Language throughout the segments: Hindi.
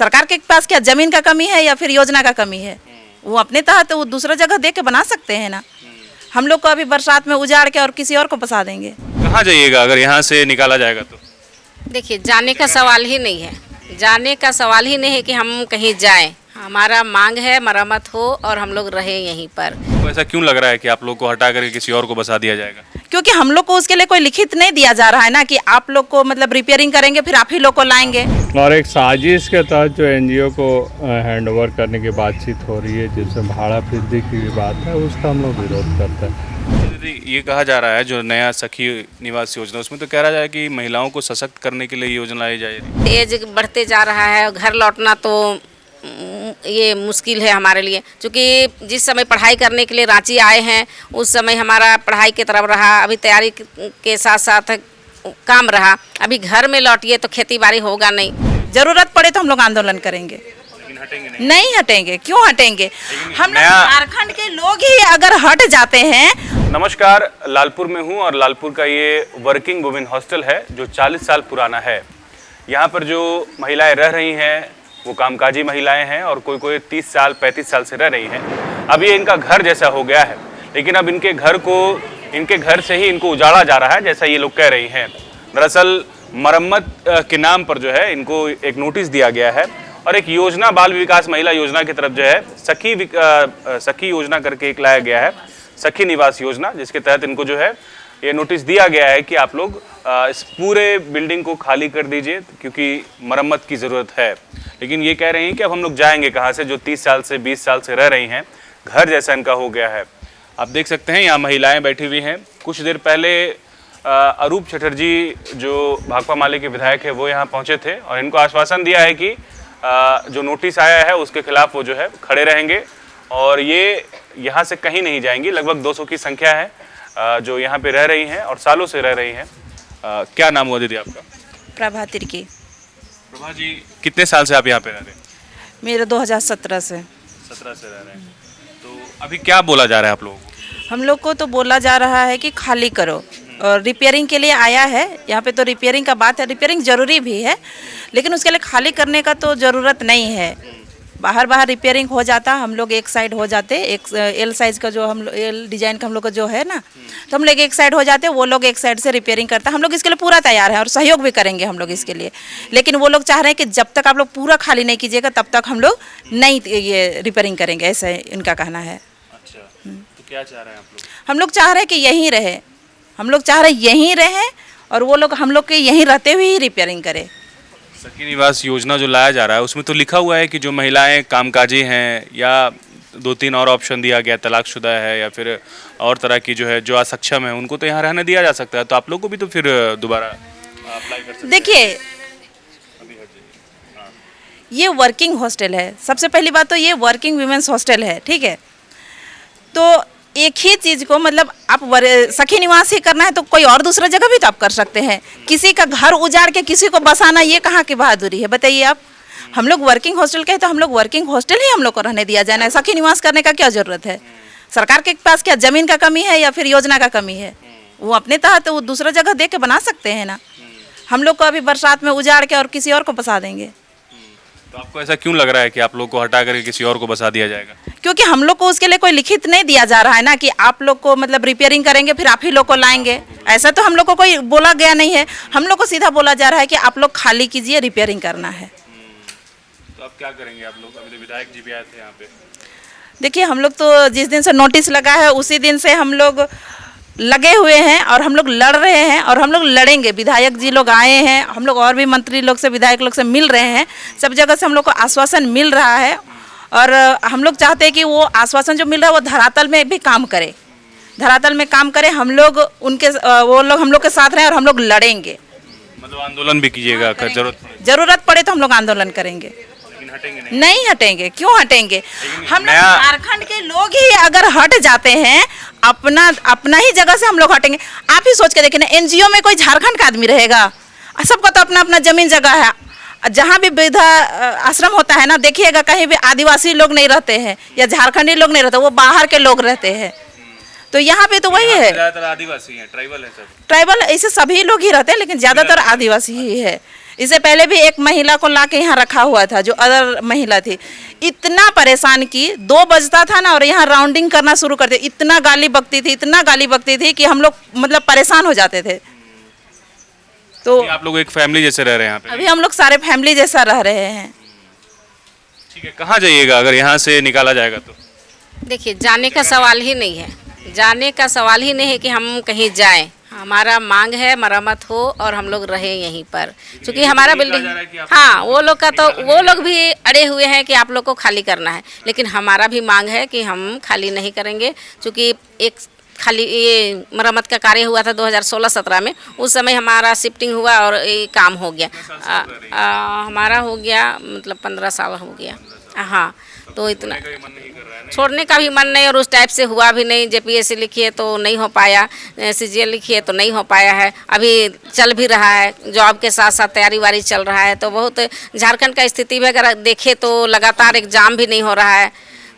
सरकार के पास क्या जमीन का कमी है या फिर योजना का कमी है? वो अपने तहत तो वो दूसरा जगह दे के बना सकते हैं ना। हम लोग को अभी बरसात में उजाड़ के और किसी और को बसा देंगे। कहाँ जाइएगा अगर यहाँ से निकाला जाएगा तो? देखिए, जाने का सवाल ही नहीं है, जाने का सवाल ही नहीं है कि हम कहीं जाएं। हमारा मांग है मरम्मत हो और हम लोग रहें यहीं पर। तो ऐसा क्यों लग रहा है कि आप लोग को हटा करके किसी और को बसा दिया जाएगा? क्योंकि हम लोग को उसके लिए कोई लिखित नहीं दिया जा रहा है ना कि आप लोग को मतलब रिपेयरिंग करेंगे फिर आप ही लोग को लाएंगे। और एक साजिश के तहत जो एनजीओ को हैंडओवर करने की बातचीत हो रही है, जिसमें भाड़ा वृद्धि की बात है, उसका हम लोग विरोध करते हैं। दीदी, ये कहा जा रहा है जो नया सखी निवास योजना, उसमें तो कह रहा है कि महिलाओं को सशक्त करने के लिए योजना लाई जा रही है। एज बढ़ते जा रहा है, घर लौटना तो ये मुश्किल है हमारे लिए, क्योंकि जिस समय पढ़ाई करने के लिए रांची आए हैं उस समय हमारा पढ़ाई की तरफ रहा, अभी तैयारी के साथ साथ काम रहा। अभी घर में लौटिए तो खेती बाड़ी होगा नहीं। जरूरत पड़े तो हम लोग आंदोलन करेंगे, लेकिन हटेंगे नहीं हटेंगे। क्यों हटेंगे? हम लोग नया- झारखंड के लोग ही अगर हट जाते हैं। नमस्कार, लालपुर में हूँ और लालपुर का ये वर्किंग वुमेन हॉस्टल है जो 40 साल पुराना है। यहाँ पर जो महिलाएं रह रही हैं वो कामकाजी महिलाएं हैं और कोई कोई 30 साल 35 साल से रह रही हैं। अब ये इनका घर जैसा हो गया है, लेकिन अब इनके घर से ही इनको उजाड़ा जा रहा है, जैसा ये लोग कह रही हैं। दरअसल मरम्मत के नाम पर जो है इनको एक नोटिस दिया गया है और एक योजना बाल विकास महिला योजना की तरफ जो है सखी योजना करके एक लाया गया है, सखी निवास योजना, जिसके तहत इनको जो है ये नोटिस दिया गया है कि आप लोग इस पूरे बिल्डिंग को खाली कर दीजिए क्योंकि मरम्मत की ज़रूरत है। लेकिन ये कह रही हैं कि अब हम लोग जाएंगे कहाँ से, जो 30 साल से 20 साल से रह रही हैं, घर जैसा इनका हो गया है। आप देख सकते हैं यहाँ महिलाएं बैठी हुई हैं। कुछ देर पहले अरूप चटर्जी जो भाकपा माले के विधायक है वो यहाँ पहुँचे थे और इनको आश्वासन दिया है कि जो नोटिस आया है उसके खिलाफ वो जो है खड़े रहेंगे और ये यहाँ से कहीं नहीं जाएंगी। लगभग 200 की संख्या है जो यहाँ पे रह रही हैं और सालों से रह रही हैं। क्या नाम हुआ दीदी आपका? प्रभा तिर्की। प्रभा जी, कितने साल से आप यहाँ पे रह रहे हैं? मेरे 2017 से 17 से रह रहे हैं। तो अभी क्या बोला जा रहा है आप लोगों को? हम लोग को तो बोला जा रहा है कि खाली करो और रिपेयरिंग के लिए आया है। यहाँ पे तो रिपेयरिंग का बात है, रिपेयरिंग ज़रूरी भी है, लेकिन उसके लिए खाली करने का तो ज़रूरत नहीं है। बाहर रिपेयरिंग हो जाता, हम लोग एक साइड हो जाते, एक एल साइज़ का जो हम एल डिज़ाइन का हम लोग का जो है ना, तो हम लोग एक साइड हो जाते, वो लोग एक साइड से रिपेयरिंग करता। हम लोग इसके लिए पूरा तैयार हैं और सहयोग भी करेंगे हम लोग इसके लिए। लेकिन वो लोग चाह रहे हैं कि जब तक आप लोग पूरा खाली नहीं कीजिएगा तब तक हम लोग नहीं ये रिपेयरिंग करेंगे, ऐसा इनका कहना है। अच्छा, तो क्या चाह रहे हैं आप लोग? हम लोग चाह रहे हैं कि यहीं रहे, हम लोग चाह रहे हैं यहीं रहे और वो लोग हम लोग के यहीं रहते हुए ही रिपेयरिंग करें। सखी निवास योजना जो लाया जा रहा है उसमें तो लिखा हुआ है कि जो महिलाएं कामकाजी हैं या 2-3 और ऑप्शन दिया गया, तलाकशुदा है या फिर और तरह की जो है जो असक्षम है, उनको तो यहाँ रहने दिया जा सकता है। तो आप लोग को भी तो फिर दोबारा अप्लाई कर सकते हैं। देखिए, ये वर्किंग हॉस्टल है। सबसे पहली बात तो ये वर्किंग वीमेंस हॉस्टल है, ठीक है। तो एक ही चीज़ को मतलब आप सखी निवास ही करना है तो कोई और दूसरा जगह भी तो आप कर सकते हैं। किसी का घर उजाड़ के किसी को बसाना ये कहाँ की बहादुरी है, बताइए आप। हम लोग वर्किंग हॉस्टल के हैं तो हम लोग वर्किंग हॉस्टल ही हम लोग को रहने दिया जाना है। सखी निवास करने का क्या ज़रूरत है? सरकार के पास क्या जमीन का कमी है या फिर योजना का कमी है? वो अपने तहत तो वो दूसरा जगह दे के बना सकते हैं ना। हम लोग को अभी बरसात में उजाड़ के और किसी और को बसा देंगे। तो आपको ऐसा क्यों लग रहा है कि आप लोग को हटा करके किसी और को बसा दिया जाएगा? क्योंकि हम लोग को उसके लिए कोई लिखित नहीं दिया जा रहा है ना कि आप लोग को मतलब रिपेयरिंग करेंगे फिर आप ही लोग को लाएंगे। ऐसा तो हम लोग को कोई बोला गया नहीं है। हम लोग को सीधा बोला जा रहा है कि आप लोग खाली कीजिए, रिपेयरिंग करना है। तो अब क्या करेंगे आप लोग? अभी तो विधायक जी भी आए थे यहाँ पे। देखिए, हम लोग तो जिस दिन से नोटिस लगा है उसी दिन से हम लोग लगे हुए हैं और हम लोग लड़ रहे हैं और हम लोग लड़ेंगे। विधायक जी लोग आए हैं, हम लोग और भी मंत्री लोग से, विधायक लोग से मिल रहे हैं। सब जगह से हम लोग को आश्वासन मिल रहा है और हम लोग चाहते हैं कि वो आश्वासन जो मिल रहा है वो धरातल में भी काम करे, धरातल में काम करे। हम लोग वो लोग हम लोग के साथ रहें और हम लोग लड़ेंगे। मतलब आंदोलन भी कीजिएगा जरूरत पड़े तो हम लोग आंदोलन करेंगे, हटेंगे नहीं हटेंगे। क्यों हटेंगे? हम लोग नया- झारखंड के लोग ही अगर हट जाते हैं अपना ही जगह से हम लोग हटेंगे। आप ही सोच के देखिए ना, एनजीओ में कोई झारखंड का आदमी रहेगा? सबका तो अपना अपना जमीन जगह है। जहाँ भी वृद्धा आश्रम होता है ना, देखिएगा कहीं भी आदिवासी लोग नहीं रहते हैं या झारखंडी लोग नहीं रहते, वो बाहर के लोग रहते हैं। तो यहाँ पे तो वही है, ज़्यादातर आदिवासी हैं, ट्राइबल है सब। ट्राइबल ऐसे सभी लोग ही रहते हैं, लेकिन ज़्यादातर आदिवासी ही है। इससे पहले भी एक महिला को लाके यहाँ रखा हुआ था, जो अदर महिला थी, इतना परेशान की, 2 बजता था ना और यहाँ राउंडिंग करना शुरू करते, इतना गाली बकती थी, इतना गाली बकती थी कि हम लोग मतलब परेशान हो जाते थे। तो आप लोग एक फैमिली जैसे रह रहे हैं यहाँ पे? अभी हम लोग सारे फैमिली जैसा रह रहे हैं। ठीक है, कहाँ जाइएगा अगर यहाँ से निकाला जाएगा तो? देखिए, जाने का सवाल ही नहीं है, जाने का सवाल ही नहीं है कि हम कहीं जाएं। हमारा मांग है मरम्मत हो और हम लोग रहे यहीं पर, क्योंकि हमारा बिल्डिंग, हाँ, वो लोग का तो वो लोग भी अड़े हुए हैं कि आप लोग को खाली करना है, लेकिन हमारा भी मांग है कि हम खाली नहीं करेंगे। क्योंकि एक खाली ये मरम्मत का कार्य हुआ था 2016-17 में, उस समय हमारा शिफ्टिंग हुआ और ये काम हो गया। हमारा हो गया मतलब 15 साल हो गया। हाँ, तो इतना छोड़ने का भी मन नहीं और उस टाइप से हुआ भी नहीं। जेपीएससी लिखी है तो नहीं हो पाया, सीजीएल लिखी है तो नहीं हो पाया है, अभी चल भी रहा है, जॉब के साथ साथ तैयारी वारी चल रहा है। तो बहुत झारखंड का स्थिति भी अगर देखें तो लगातार एग्ज़ाम भी नहीं हो रहा है,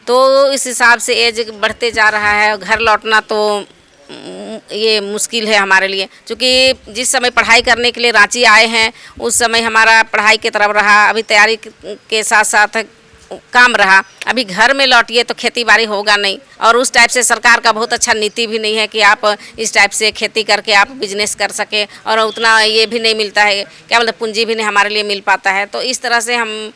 तो इस हिसाब से एज बढ़ते जा रहा है। घर लौटना तो ये मुश्किल है हमारे लिए, क्योंकि जिस समय पढ़ाई करने के लिए रांची आए हैं उस समय हमारा पढ़ाई की तरफ रहा, अभी तैयारी के साथ साथ काम रहा। अभी घर में लौटिए तो खेती बाड़ी होगा नहीं, और उस टाइप से सरकार का बहुत अच्छा नीति भी नहीं है कि आप इस टाइप से खेती करके आप बिजनेस कर सके, और उतना ये भी नहीं मिलता है, क्या मतलब पूंजी भी नहीं हमारे लिए मिल पाता है। तो इस तरह से हम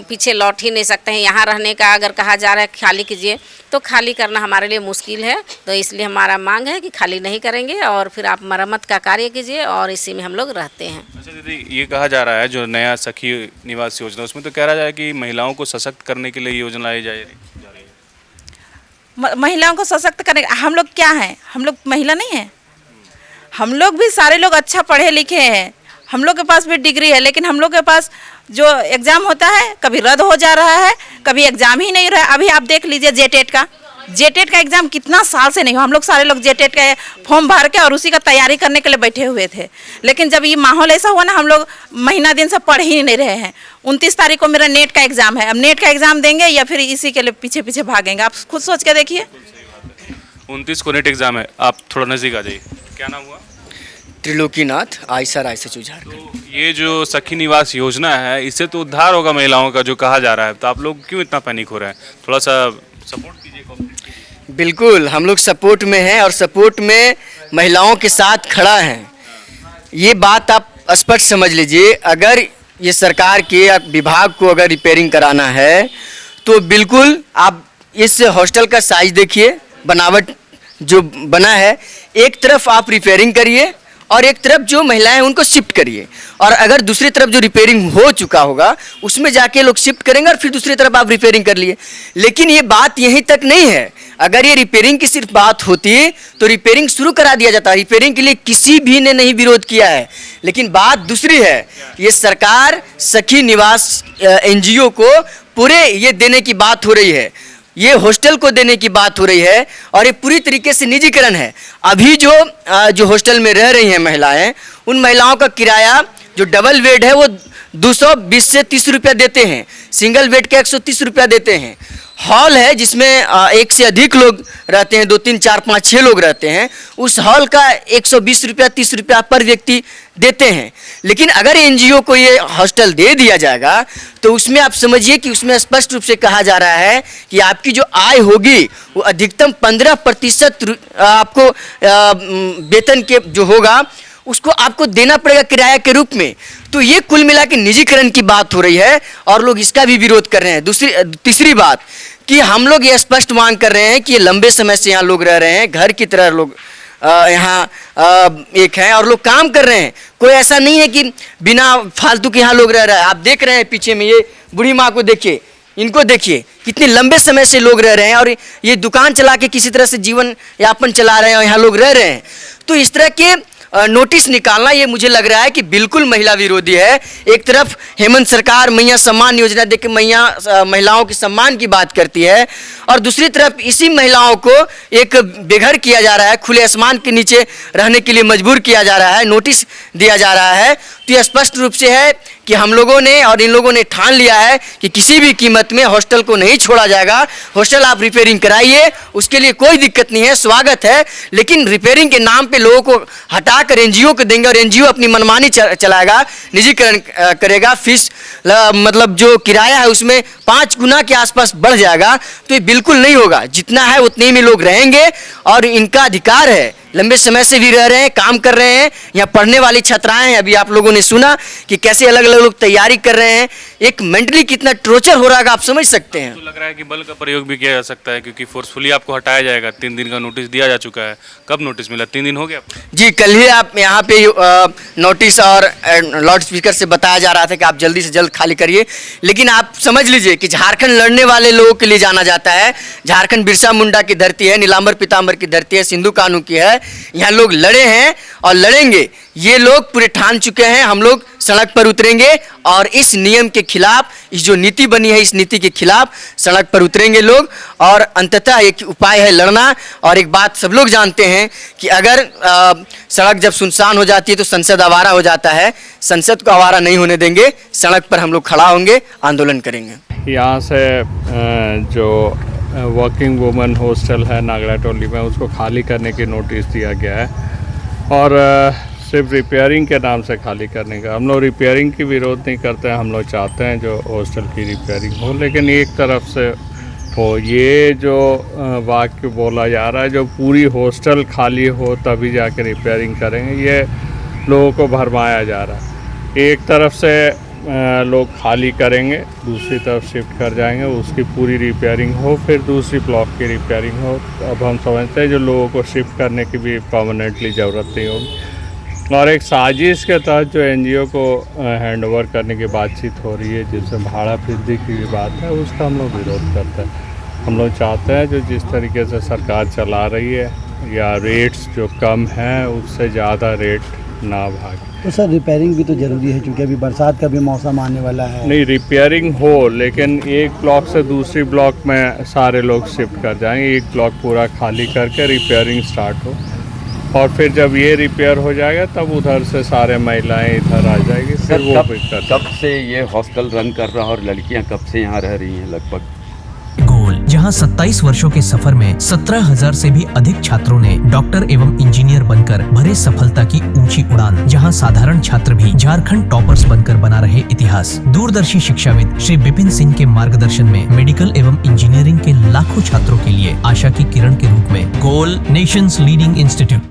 पीछे लौट ही नहीं सकते हैं। यहाँ रहने का अगर कहा जा रहा है खाली कीजिए, तो खाली करना हमारे लिए मुश्किल है। तो इसलिए हमारा मांग है कि खाली नहीं करेंगे और फिर आप मरम्मत का कार्य कीजिए, और इसी में हम लोग रहते हैं। अच्छा दीदी, ये कहा जा रहा है जो नया सखी निवास योजना, उसमें तो कह रहा है कि महिलाओं को सशक्त करने के लिए योजना लाई जा रही है। महिलाओं को सशक्त करने, हम लोग क्या हैं, हम लोग महिला नहीं हैं, हम लोग भी सारे लोग अच्छा पढ़े लिखे हैं, हम लोग के पास भी डिग्री है, लेकिन हम लोग के पास जो एग्ज़ाम होता है कभी रद्द हो जा रहा है, कभी एग्ज़ाम ही नहीं रहा है। अभी आप देख लीजिए जेटेट का एग्ज़ाम कितना साल से नहीं हुआ। हम लोग सारे लोग जेटेट का फॉर्म भर के और उसी का तैयारी करने के लिए बैठे हुए थे, लेकिन जब ये माहौल ऐसा हुआ ना, हम लोग महीना दिन से पढ़ ही नहीं रहे हैं। 29 तारीख को मेरा नेट का एग्ज़ाम है, अब नेट का एग्ज़ाम देंगे या फिर इसी के लिए पीछे पीछे भागेंगे। आप खुद सोच के देखिए। 29 को नेट एग्जाम है, आप थोड़ा नज़दीक आ जाइए। क्या नाम हुआ? त्रिलोकीनाथ आयसा झारखंड। तो ये जो सखी निवास योजना है, इससे तो उद्धार होगा महिलाओं का जो कहा जा रहा है, तो आप लोग क्यों इतना पैनिक हो रहे हैं? थोड़ा सा सपोर्ट कीजिए। बिल्कुल, हम लोग सपोर्ट में हैं और सपोर्ट में महिलाओं के साथ खड़ा हैं। ये बात आप स्पष्ट समझ लीजिए। अगर ये सरकार के विभाग को अगर रिपेयरिंग कराना है तो बिल्कुल आप इस हॉस्टल का साइज देखिए, बनावट जो बना है, एक तरफ आप रिपेयरिंग करिए और एक तरफ जो महिलाएं उनको शिफ्ट करिए, और अगर दूसरी तरफ जो रिपेयरिंग हो चुका होगा उसमें जाके लोग शिफ्ट करेंगे और फिर दूसरी तरफ आप रिपेयरिंग कर लिए। लेकिन ये बात यहीं तक नहीं है। अगर ये रिपेयरिंग की सिर्फ बात होती तो रिपेयरिंग शुरू करा दिया जाता। रिपेयरिंग के लिए किसी भी ने नहीं विरोध किया है, लेकिन बात दूसरी है। ये सरकार सखी निवास NGO को पूरे ये देने की बात हो रही है, ये हॉस्टल को देने की बात हो रही है, और ये पूरी तरीके से निजीकरण है। अभी जो हॉस्टल में रह रही हैं महिलाएं, उन महिलाओं का किराया जो डबल बेड है वो 220 से 30 रुपया देते हैं, सिंगल बेड का 130 रुपया देते हैं। हॉल है जिसमें एक से अधिक लोग रहते हैं, 2, 3, 4, 5, 6 लोग रहते हैं, उस हॉल का 120 रुपया 30 रुपया पर व्यक्ति देते हैं। लेकिन अगर NGO को ये हॉस्टल दे दिया जाएगा तो उसमें आप समझिए कि उसमें स्पष्ट रूप से कहा जा रहा है कि आपकी जो आय होगी वो अधिकतम 15% आपको वेतन के जो होगा उसको आपको देना पड़ेगा किराया के रूप में। तो ये कुल मिला के निजीकरण की बात हो रही है और लोग इसका भी विरोध कर रहे हैं। तीसरी बात कि हम लोग ये स्पष्ट मांग कर रहे हैं कि ये लंबे समय से यहाँ लोग रह रहे हैं, घर की तरह लोग यहाँ एक हैं और लोग काम कर रहे हैं। कोई ऐसा नहीं है कि बिना फालतू के यहाँ लोग रह रहे हैं। आप देख रहे हैं पीछे में ये बूढ़ी माँ को देखिए, इनको देखिए, कितने लंबे समय से लोग रह रहे हैं और ये दुकान चला के किसी तरह से जीवन यापन चला रहे हैं और यहाँ लोग रह रहे हैं। तो इस तरह के नोटिस निकालना ये मुझे लग रहा है कि बिल्कुल महिला विरोधी है। एक तरफ हेमंत सरकार मैया सम्मान योजना देके महिलाओं के सम्मान की बात करती है, और दूसरी तरफ इसी महिलाओं को एक बेघर किया जा रहा है, खुले आसमान के नीचे रहने के लिए मजबूर किया जा रहा है, नोटिस दिया जा रहा है। तो ये स्पष्ट रूप से है कि हम लोगों ने और इन लोगों ने ठान लिया है कि किसी भी कीमत में हॉस्टल को नहीं छोड़ा जाएगा। हॉस्टल आप रिपेयरिंग कराइए, उसके लिए कोई दिक्कत नहीं है, स्वागत है, लेकिन रिपेयरिंग के नाम पे लोगों को हटाकर एनजीओ को देंगे और एनजीओ अपनी मनमानी चलाएगा, निजीकरण करेगा, फीस मतलब जो किराया है उसमें 5 गुना के आसपास बढ़ जाएगा। तो ये बिल्कुल नहीं होगा, जितना है उतने में लोग रहेंगे और इनका अधिकार है, लंबे समय से भी रह रहे हैं, काम कर रहे हैं। यहाँ पढ़ने वाली छात्राएं हैं, अभी आप लोगों ने सुना कि कैसे अलग अलग लोग तैयारी कर रहे हैं। एक मेंटली कितना टॉर्चर हो रहा है आप समझ सकते हैं। तो लग रहा है कि बल का प्रयोग भी किया जा सकता है, क्योंकि फोर्सफुली आपको हटाया जाएगा। 3 दिन का नोटिस दिया जा चुका है। कब नोटिस मिला? 3 दिन हो गया आपको? जी, कल ही आप यहाँ पे नोटिस और लाउड स्पीकर से बताया जा रहा था कि आप जल्दी से जल्द खाली करिए। लेकिन आप समझ लीजिए कि झारखंड लड़ने वाले लोगों के लिए जाना जाता है। झारखंड बिरसा मुंडा की धरती है, नीलांबर पीतांबर की धरती है, सिंधु कानू की है। यहाँ लोग लड़े हैं और लड़ेंगे। ये लोग पूरे ठान चुके हैं, हम लोग सड़क पर उतरेंगे और इस नियम के खिलाफ, इस जो नीति बनी है इस नीति के खिलाफ सड़क पर उतरेंगे लोग। और अंततः एक उपाय है लड़ना। और एक बात सब लोग जानते हैं कि अगर सड़क जब सुनसान हो जाती है तो संसद आवारा हो जाता है। संसद को आवारा नहीं होने देंगे, सड़क पर हम लोग खड़ा होंगे, आंदोलन करेंगे। यहाँ से जो वर्किंग वुमेन हॉस्टल है नागड़ा टोली में, उसको खाली करने की नोटिस दिया गया है और सिर्फ रिपेयरिंग के नाम से खाली करने का। हम लोग रिपेयरिंग की विरोध नहीं करते हैं, हम लोग चाहते हैं जो हॉस्टल की रिपेयरिंग हो, लेकिन एक तरफ से हो। ये जो वाक्य बोला जा रहा है जो पूरी हॉस्टल खाली हो तभी जाके रिपेयरिंग करेंगे, ये लोगों को भरमाया जा रहा है। एक तरफ से लोग खाली करेंगे, दूसरी तरफ शिफ्ट कर जाएंगे, उसकी पूरी रिपेयरिंग हो, फिर दूसरी ब्लॉक की रिपेयरिंग हो। अब हम समझते हैं जो लोगों को शिफ्ट करने की भी परमानेंटली ज़रूरत नहीं होगी। और एक साजिश के तहत जो एनजीओ को हैंड ओवर करने की बातचीत हो रही है, जिसमें भाड़ा वृद्धि की भी बात है, उसका हम लोग विरोध करते हैं। हम लोग चाहते हैं जो जिस तरीके से सरकार चला रही है या रेट्स जो कम हैं उससे ज़्यादा रेट ना भागे। तो सर रिपेयरिंग भी तो ज़रूरी है, क्योंकि अभी बरसात का भी मौसम आने वाला है। नहीं, रिपेयरिंग हो, लेकिन एक ब्लॉक से दूसरी ब्लॉक में सारे लोग शिफ्ट कर जाएंगे। एक ब्लॉक पूरा खाली करके रिपेयरिंग स्टार्ट हो और फिर जब ये रिपेयर हो जाएगा तब उधर से सारे महिलाएं इधर आ जाएगी, फिर वो भी कर। कब से ये हॉस्टल रन कर रहा और लड़कियां कब से यहाँ रह रही हैं? लगभग गोल, जहां 27 वर्षों के सफर में 17,000 से भी अधिक छात्रों ने डॉक्टर एवं इंजीनियर बनकर भरे सफलता की ऊंची उड़ान। जहां साधारण छात्र भी झारखंड टॉपर्स बनकर बना रहे इतिहास। दूरदर्शी शिक्षाविद श्री विपिन सिंह के मार्गदर्शन में मेडिकल एवं इंजीनियरिंग के लाखों छात्रों के लिए आशा की किरण के रूप में गोल, nation's leading institute.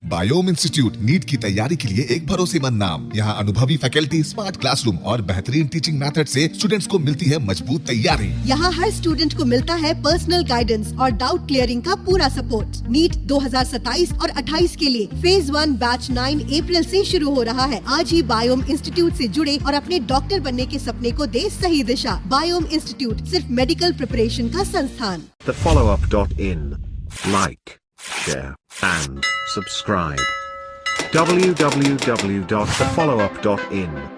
Biome institute NEET की तैयारी के लिए एक भरोसेमंद नाम। यहाँ अनुभवी फैकल्टी, स्मार्ट क्लासरूम और बेहतरीन टीचिंग मेथड से स्टूडेंट्स को मिलती है मजबूत तैयारी। यहाँ हर स्टूडेंट को मिलता है पर्सनल गाइडेंस और डाउट क्लियरिंग का पूरा सपोर्ट। नीट 2027 और 28 के लिए फेज 1 बैच 9 अप्रैल से शुरू हो रहा है। आज ही बायोम इंस्टीट्यूट से जुड़े और अपने डॉक्टर बनने के सपने को दे सही दिशा। बायोम इंस्टीट्यूट सिर्फ मेडिकल प्रिपरेशन का संस्थान। thefollowup.in. Like, share and subscribe. www.thefollowup.in